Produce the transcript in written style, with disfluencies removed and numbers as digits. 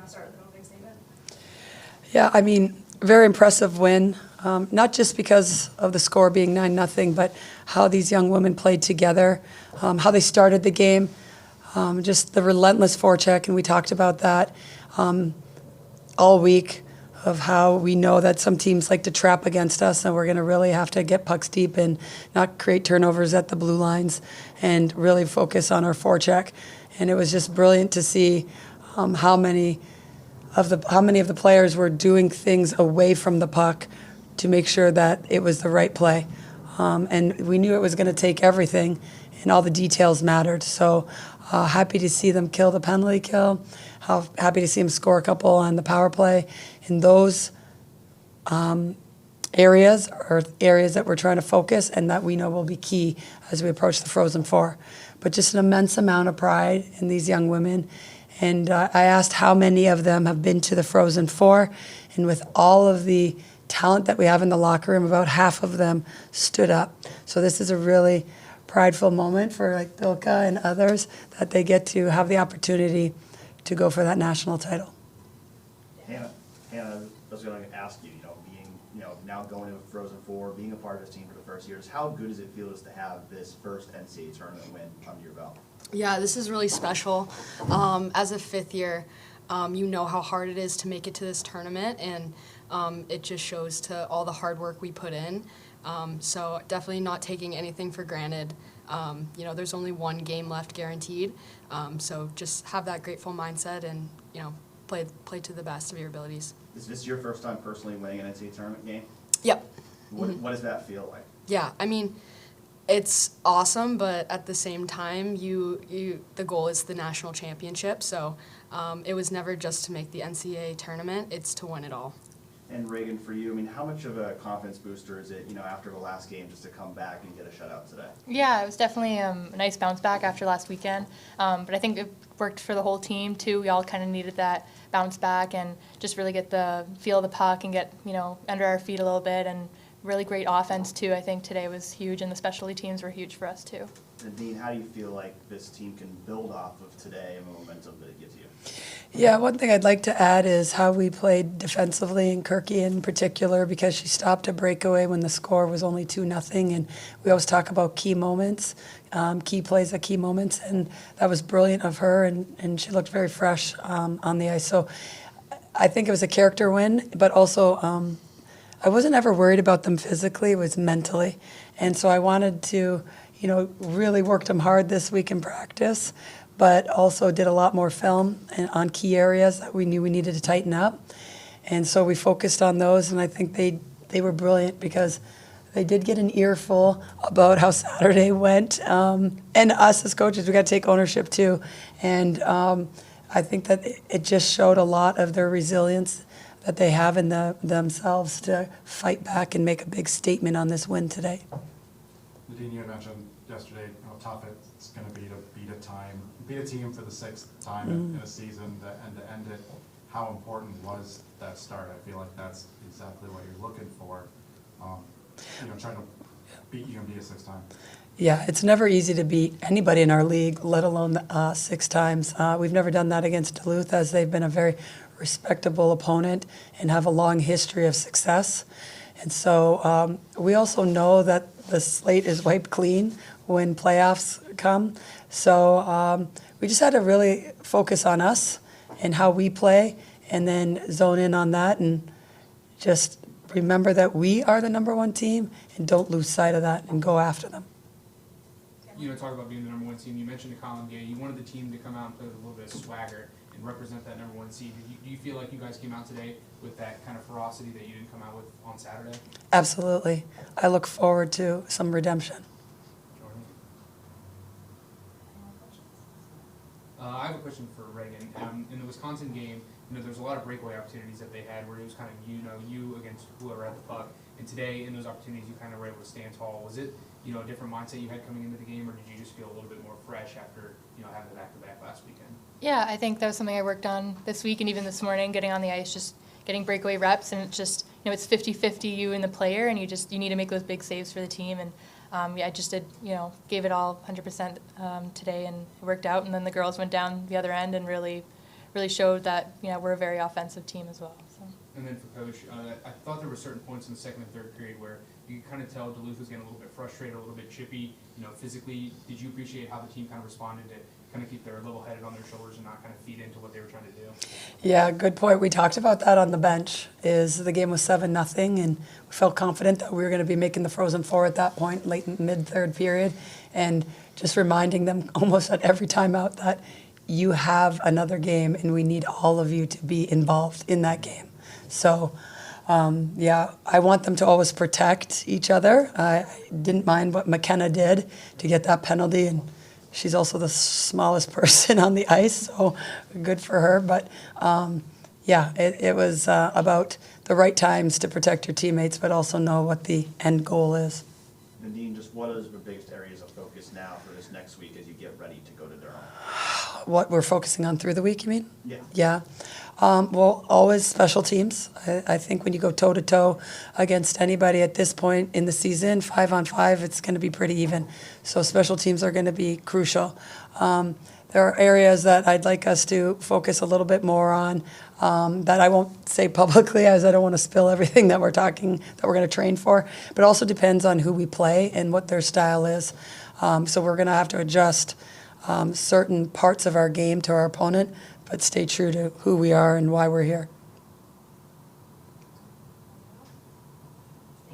start with an opening statement. Yeah, I mean, very impressive win, not just because of the score being 9-0, but how these young women played together, how they started the game, just the relentless forecheck, and we talked about that all week, of how we know that some teams like to trap against us, and we're going to really have to get pucks deep and not create turnovers at the blue lines and really focus on our forecheck. And it was just brilliant to see how many of the players were doing things away from the puck to make sure that it was the right play. And we knew it was going to take everything, and all the details mattered. So happy to see them kill the penalty kill. Happy to see them score a couple on the power play. And those areas are areas that we're trying to focus and that we know will be key as we approach the Frozen Four. But just an immense amount of pride in these young women. And I asked how many of them have been to the Frozen Four. And with all of the talent that we have in the locker room, about half of them stood up. So this is a really prideful moment for like Bilka and others, that they get to have the opportunity to go for that national title. Hannah, I was going to ask you, being, now going to Frozen Four, being a part of this team for the first years, how good does it feel to have this first NCAA tournament win under your belt? Yeah, this is really special. As a fifth year, you know how hard it is to make it to this tournament, and it just shows to all the hard work we put in. So definitely not taking anything for granted. There's only one game left guaranteed. So just have that grateful mindset and, play to the best of your abilities. Is this your first time personally winning an NCAA tournament game? Yep. What does that feel like? Yeah, I mean, it's awesome, but at the same time, the goal is the national championship. So it was never just to make the NCAA tournament; it's to win it all. And Reagan, for you, how much of a confidence booster is it, after the last game, just to come back and get a shutout today? Yeah, it was definitely a nice bounce back after last weekend. But I think it worked for the whole team too. We all kind of needed that bounce back and just really get the feel of the puck and get under our feet a little bit, and really great offense too. I think today was huge, and the specialty teams were huge for us too. And Dean, how do you feel like this team can build off of today and the momentum that it gives you? Yeah, one thing I'd like to add is how we played defensively, and Kirky in particular, because she stopped a breakaway when the score was only 2-0, and we always talk about key moments, key plays at key moments, and that was brilliant of her, and she looked very fresh on the ice. So I think it was a character win, but also I wasn't ever worried about them physically, it was mentally. And so I wanted to, really worked them hard this week in practice, but also did a lot more film on key areas that we knew we needed to tighten up. And so we focused on those, and I think they were brilliant because they did get an earful about how Saturday went. And us as coaches, we got to take ownership too. And I think that it just showed a lot of their resilience that they have in themselves to fight back and make a big statement on this win today. Nadine, you had mentioned yesterday how tough it's going to be to beat a team for the sixth time in a season, and to end it. How important was that start? I feel like that's exactly what you're looking for. Trying to beat UMD a sixth time. Yeah, it's never easy to beat anybody in our league, let alone 6 times. We've never done that against Duluth, as they've been a very respectable opponent and have a long history of success. And so we also know that the slate is wiped clean when playoffs come. So we just had to really focus on us and how we play, and then zone in on that, and just remember that we are the #1 team, and don't lose sight of that and go after them. Talk about being the #1 team. You mentioned the column game. You wanted the team to come out and play with a little bit of swagger and represent that #1 seed. Do you feel like you guys came out today with that kind of ferocity that you didn't come out with on Saturday? Absolutely. I look forward to some redemption. Jordan? I have a question for Reagan. In the Wisconsin game, there's a lot of breakaway opportunities that they had where it was kind of you against whoever had the puck. And today, in those opportunities, you kind of were able to stand tall. Was it a different mindset you had coming into the game, or did you just feel a little bit more fresh after having the back-to-back last weekend? Yeah, I think that was something I worked on this week and even this morning, getting on the ice, just getting breakaway reps, and it's just it's 50-50 you and the player, and you need to make those big saves for the team. And I just did gave it all 100% today, and it worked out. And then the girls went down the other end and really really showed that, you know, we're a very offensive team as well. So. And then for Coach, I thought there were certain points in the second and third period where you could kind of tell Duluth was getting a little bit frustrated, a little bit chippy, you know, physically. Did you appreciate how the team kind of responded to kind of keep their level headed on their shoulders and not kind of feed into what they were trying to do? Yeah, good point. We talked about that on the bench. Is the game was 7-0, and we felt confident that we were going to be making the Frozen Four at that point, late in mid-third period, and just reminding them almost at every timeout that you have another game, and we need all of you to be involved in that game. So, yeah, I want them to always protect each other. I didn't mind what McKenna did to get that penalty, and she's also the smallest person on the ice, so good for her. But yeah, it was about the right times to protect your teammates, but also know what the end goal is. Nadine, just what is the biggest areas of focus now for this next week as you get ready to go to Durham? What we're focusing on through the week, you mean? Yeah. Yeah. Well, always special teams. I think when you go toe-to-toe against anybody at this point in the season, 5-on-5, it's going to be pretty even. So special teams are going to be crucial. There are areas that I'd like us to focus a little bit more on that I won't say publicly, as I don't want to spill everything that we're going to train for, but also depends on who we play and what their style is. So we're going to have to adjust certain parts of our game to our opponent, but stay true to who we are and why we're here.